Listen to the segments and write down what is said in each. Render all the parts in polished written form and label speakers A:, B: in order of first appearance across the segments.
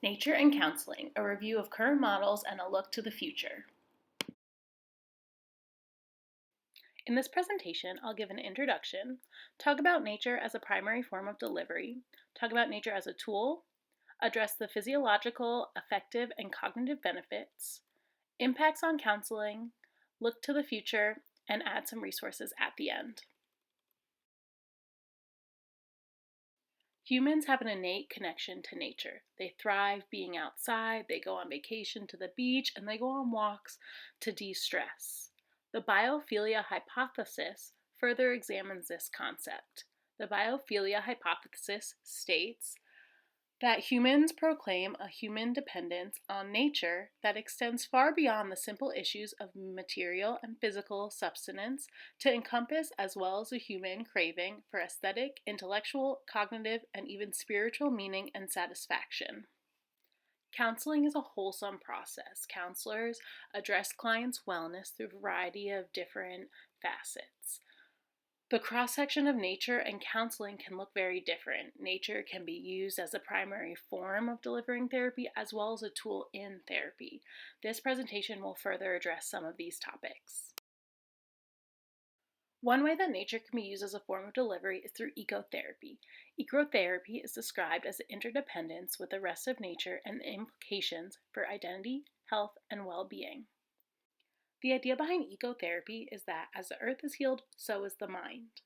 A: Nature and Counseling, a review of current models and a look to the future. In this presentation, I'll give an introduction, talk about nature as a primary form of delivery, talk about nature as a tool, address the physiological, affective, and cognitive benefits, impacts on counseling, look to the future, and add some resources at the end. Humans have an innate connection to nature. They thrive being outside, they go on vacation to the beach, and they go on walks to de-stress. The biophilia hypothesis further examines this concept. The biophilia hypothesis states that humans proclaim a human dependence on nature that extends far beyond the simple issues of material and physical subsistence to encompass as well as a human craving for aesthetic, intellectual, cognitive, and even spiritual meaning and satisfaction. Counseling is a wholesome process. Counselors address clients' wellness through a variety of different facets. The cross-section of nature and counseling can look very different. Nature can be used as a primary form of delivering therapy as well as a tool in therapy. This presentation will further address some of these topics. One way that nature can be used as a form of delivery is through ecotherapy. Ecotherapy is described as interdependence with the rest of nature and the implications for identity, health, and well-being. The idea behind ecotherapy is that as the earth is healed, so is the mind.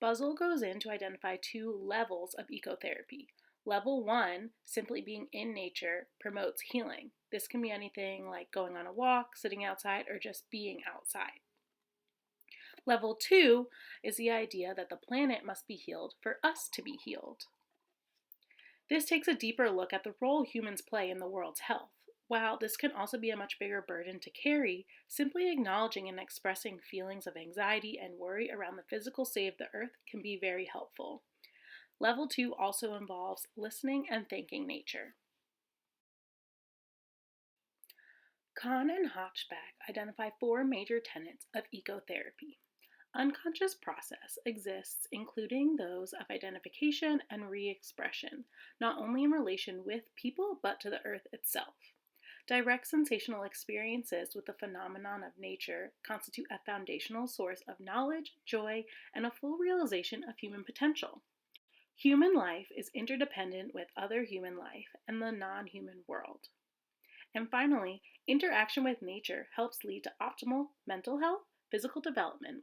A: Buzzell goes in to identify two levels of ecotherapy. Level 1, simply being in nature, promotes healing. This can be anything like going on a walk, sitting outside, or just being outside. Level 2 is the idea that the planet must be healed for us to be healed. This takes a deeper look at the role humans play in the world's health. While this can also be a much bigger burden to carry, simply acknowledging and expressing feelings of anxiety and worry around the physical state of the earth can be very helpful. Level 2 also involves listening and thanking nature. Kahn and Hochbach identify 4 major tenets of ecotherapy. Unconscious process exists, including those of identification and re-expression, not only in relation with people but to the earth itself. Direct sensational experiences with the phenomenon of nature constitute a foundational source of knowledge, joy, and a full realization of human potential. Human life is interdependent with other human life and the non-human world. And finally, interaction with nature helps lead to optimal mental health, physical development,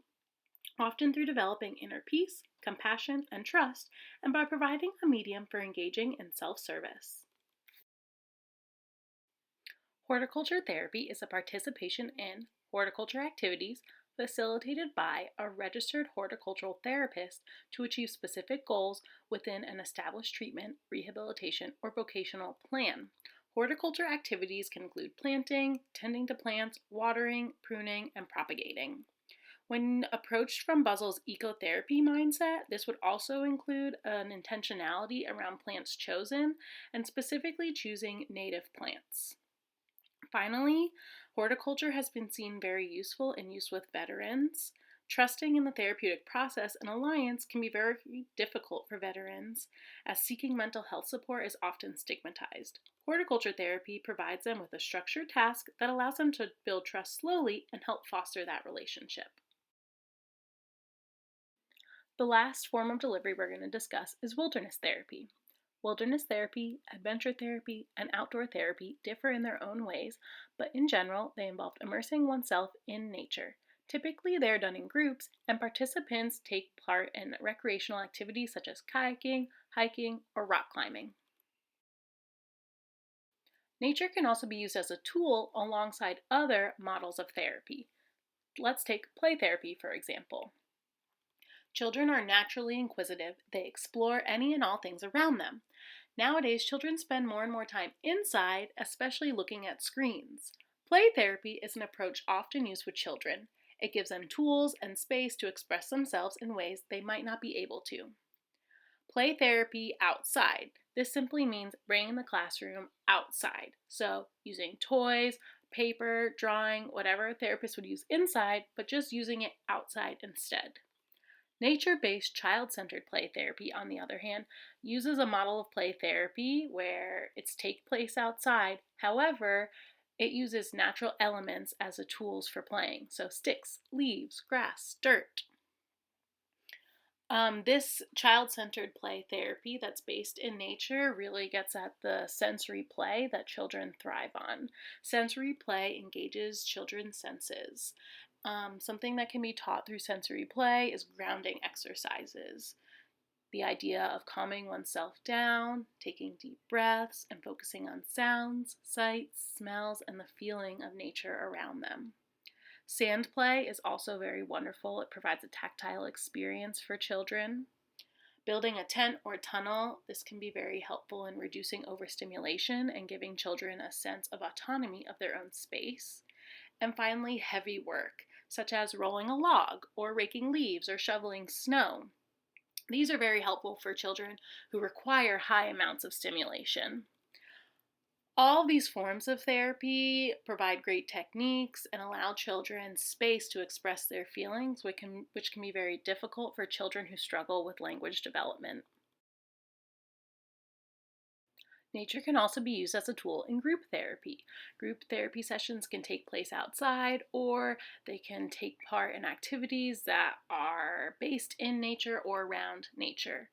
A: often through developing inner peace, compassion, and trust, and by providing a medium for engaging in self-service. Horticulture therapy is a participation in horticulture activities facilitated by a registered horticultural therapist to achieve specific goals within an established treatment, rehabilitation, or vocational plan. Horticulture activities can include planting, tending to plants, watering, pruning, and propagating. When approached from Buzzell's ecotherapy mindset, this would also include an intentionality around plants chosen and specifically choosing native plants. Finally, horticulture has been seen very useful in use with veterans. Trusting in the therapeutic process and alliance can be very difficult for veterans, as seeking mental health support is often stigmatized. Horticulture therapy provides them with a structured task that allows them to build trust slowly and help foster that relationship. The last form of delivery we're going to discuss is wilderness therapy. Wilderness therapy, adventure therapy, and outdoor therapy differ in their own ways, but in general, they involve immersing oneself in nature. Typically, they are done in groups, and participants take part in recreational activities such as kayaking, hiking, or rock climbing. Nature can also be used as a tool alongside other models of therapy. Let's take play therapy, for example. Children are naturally inquisitive. They explore any and all things around them. Nowadays, children spend more and more time inside, especially looking at screens. Play therapy is an approach often used with children. It gives them tools and space to express themselves in ways they might not be able to. Play therapy outside. This simply means bringing the classroom outside. So, using toys, paper, drawing, whatever a therapist would use inside, but just using it outside instead. Nature based child centered play therapy, on the other hand, uses a model of play therapy where it's take place outside. However, it uses natural elements as the tools for playing, so sticks, leaves, grass, dirt. This child centered play therapy that's based in nature really gets at the sensory play that children thrive on. Sensory play engages children's senses. Something that can be taught through sensory play is grounding exercises. The idea of calming oneself down, taking deep breaths, and focusing on sounds, sights, smells, and the feeling of nature around them. Sand play is also very wonderful. It provides a tactile experience for children. Building a tent or tunnel, this can be very helpful in reducing overstimulation and giving children a sense of autonomy of their own space. And finally, heavy work, such as rolling a log or raking leaves or shoveling snow. These are very helpful for children who require high amounts of stimulation. All these forms of therapy provide great techniques and allow children space to express their feelings, which can be very difficult for children who struggle with language development. Nature can also be used as a tool in group therapy. Group therapy sessions can take place outside, or they can take part in activities that are based in nature or around nature.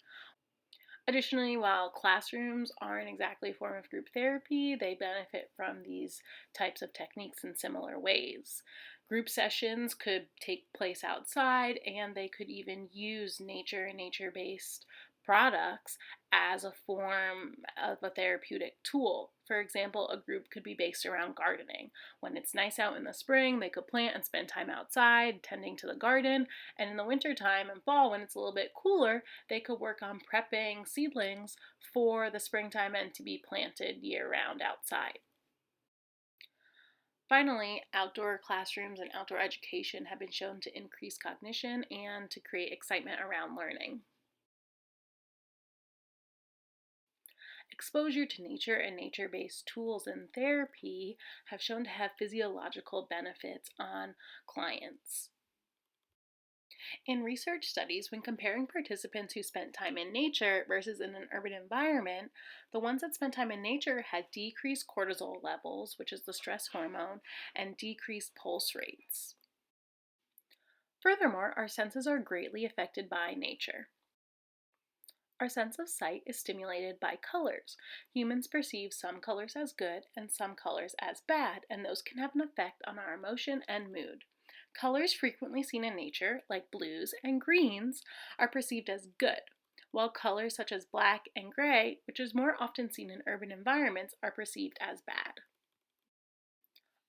A: Additionally, while classrooms aren't exactly a form of group therapy, they benefit from these types of techniques in similar ways. Group sessions could take place outside, and they could even use nature and nature based products as a form of a therapeutic tool. For example, a group could be based around gardening. When it's nice out in the spring, they could plant and spend time outside tending to the garden. And in the wintertime and fall, when it's a little bit cooler, they could work on prepping seedlings for the springtime and to be planted year round outside. Finally, outdoor classrooms and outdoor education have been shown to increase cognition and to create excitement around learning. Exposure to nature and nature based tools in therapy have shown to have physiological benefits on clients. In research studies, when comparing participants who spent time in nature versus in an urban environment, the ones that spent time in nature had decreased cortisol levels, which is the stress hormone, and decreased pulse rates. Furthermore, our senses are greatly affected by nature. Our sense of sight is stimulated by colors. Humans perceive some colors as good and some colors as bad, and those can have an effect on our emotion and mood. Colors frequently seen in nature, like blues and greens, are perceived as good, while colors such as black and gray, which is more often seen in urban environments, are perceived as bad.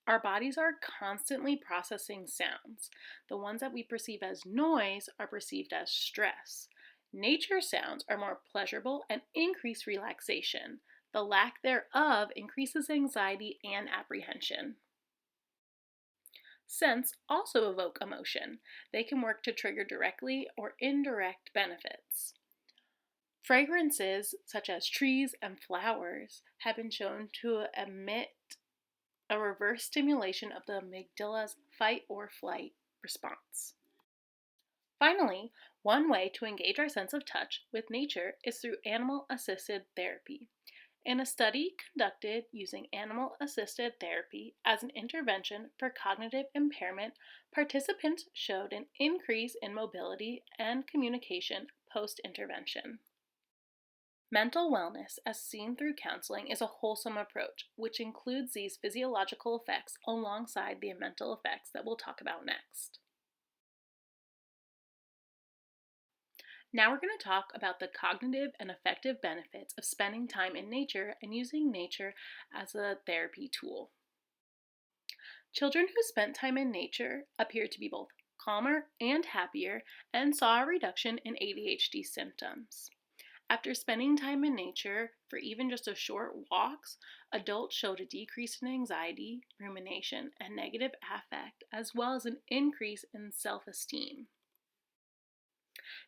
A: Our bodies are constantly processing sounds. The ones that we perceive as noise are perceived as stress. Nature sounds are more pleasurable and increase relaxation. The lack thereof increases anxiety and apprehension. Scents also evoke emotion. They can work to trigger directly or indirect benefits. Fragrances, such as trees and flowers, have been shown to emit a reverse stimulation of the amygdala's fight or flight response. Finally, one way to engage our sense of touch with nature is through animal assisted therapy. In a study conducted using animal assisted therapy as an intervention for cognitive impairment, participants showed an increase in mobility and communication post intervention. Mental wellness, as seen through counseling, is a wholesome approach, which includes these physiological effects alongside the mental effects that we'll talk about next. Now we're going to talk about the cognitive and affective benefits of spending time in nature and using nature as a therapy tool. Children who spent time in nature appeared to be both calmer and happier and saw a reduction in ADHD symptoms. After spending time in nature for even just a short walks, adults showed a decrease in anxiety, rumination, and negative affect, as well as an increase in self-esteem.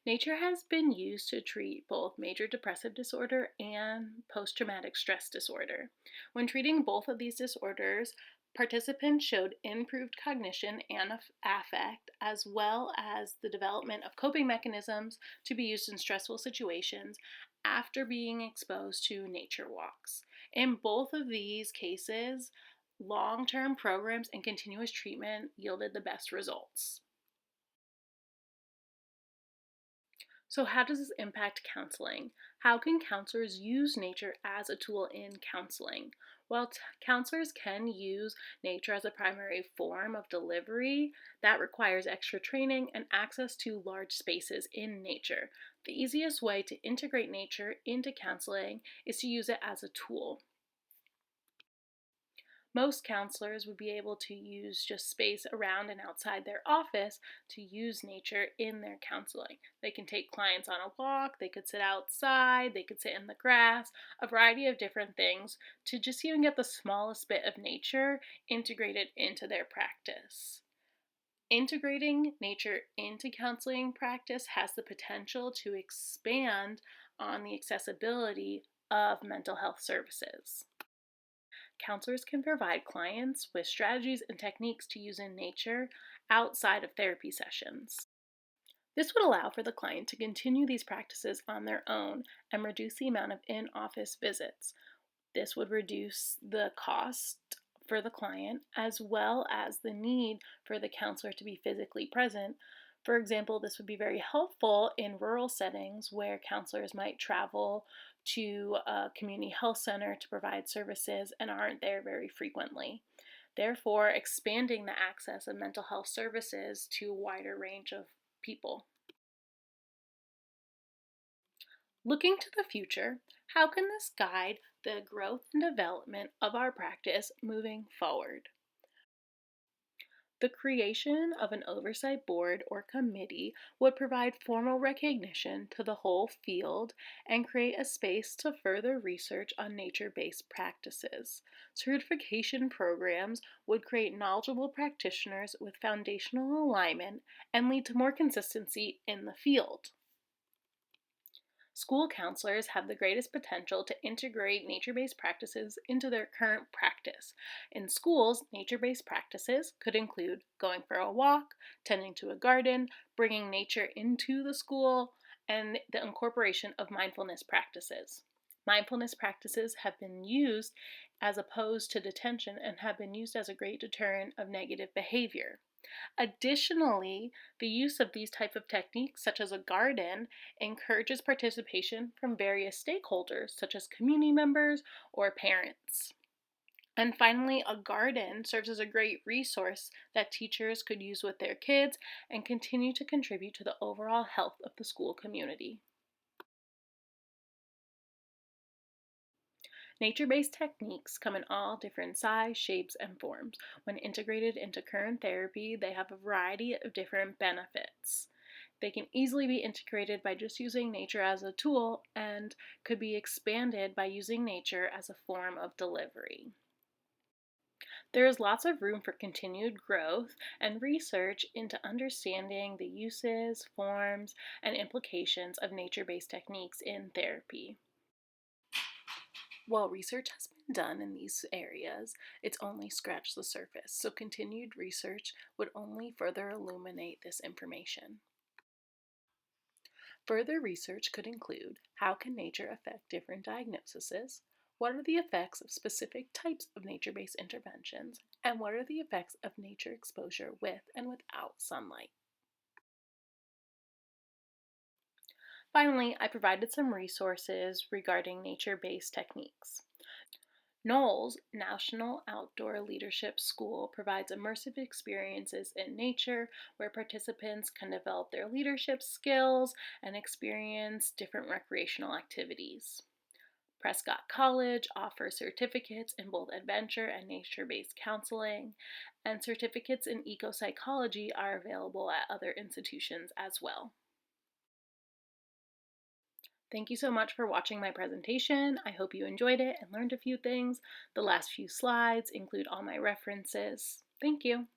A: Nature has been used to treat both major depressive disorder and post-traumatic stress disorder. When treating both of these disorders, Participants showed improved cognition and affect, as well as the development of coping mechanisms to be used in stressful situations after being exposed to nature walks. In both of these cases, long term programs and continuous treatment yielded the best results. So, how does this impact counseling? How can counselors use nature as a tool in counseling? Well, counselors can use nature as a primary form of delivery that requires extra training and access to large spaces in nature. The easiest way to integrate nature into counseling is to use it as a tool. Most counselors would be able to use just space around and outside their office to use nature in their counseling. They can take clients on a walk, they could sit outside, they could sit in the grass, a variety of different things to just even get the smallest bit of nature integrated into their practice. Integrating nature into counseling practice has the potential to expand on the accessibility of mental health services. Counselors can provide clients with strategies and techniques to use in nature outside of therapy sessions. This would allow for the client to continue these practices on their own and reduce the amount of in office visits. This would reduce the cost for the client as well as the need for the counselor to be physically present. For example, this would be very helpful in rural settings where counselors might travel to a community health center to provide services and aren't there very frequently. Therefore, expanding the access of mental health services to a wider range of people. Looking to the future, how can this guide the growth and development of our practice moving forward? The creation of an oversight board or committee would provide formal recognition to the whole field and create a space to further research on nature based practices. Certification programs would create knowledgeable practitioners with foundational alignment and lead to more consistency in the field. School counselors have the greatest potential to integrate nature based practices into their current practice. In schools, nature based practices could include going for a walk, tending to a garden, bringing nature into the school, and the incorporation of mindfulness practices. Mindfulness practices have been used as opposed to detention and have been used as a great deterrent of negative behavior. Additionally, the use of these type of techniques, such as a garden, encourages participation from various stakeholders, such as community members or parents. And finally, a garden serves as a great resource that teachers could use with their kids and continue to contribute to the overall health of the school community. Nature-based techniques come in all different sizes, shapes, and forms. When integrated into current therapy, they have a variety of different benefits. They can easily be integrated by just using nature as a tool and could be expanded by using nature as a form of delivery. There is lots of room for continued growth and research into understanding the uses, forms, and implications of nature-based techniques in therapy. While research has been done in these areas, it's only scratched the surface, so continued research would only further illuminate this information. Further research could include how can nature affect different diagnoses, what are the effects of specific types of nature-based interventions, and what are the effects of nature exposure with and without sunlight. Finally, I provided some resources regarding nature-based techniques. NOLS, National Outdoor Leadership School, provides immersive experiences in nature where participants can develop their leadership skills and experience different recreational activities. Prescott College offers certificates in both adventure and nature based counseling, and certificates in eco psychology are available at other institutions as well. Thank you so much for watching my presentation. I hope you enjoyed it and learned a few things. The last few slides include all my references. Thank you.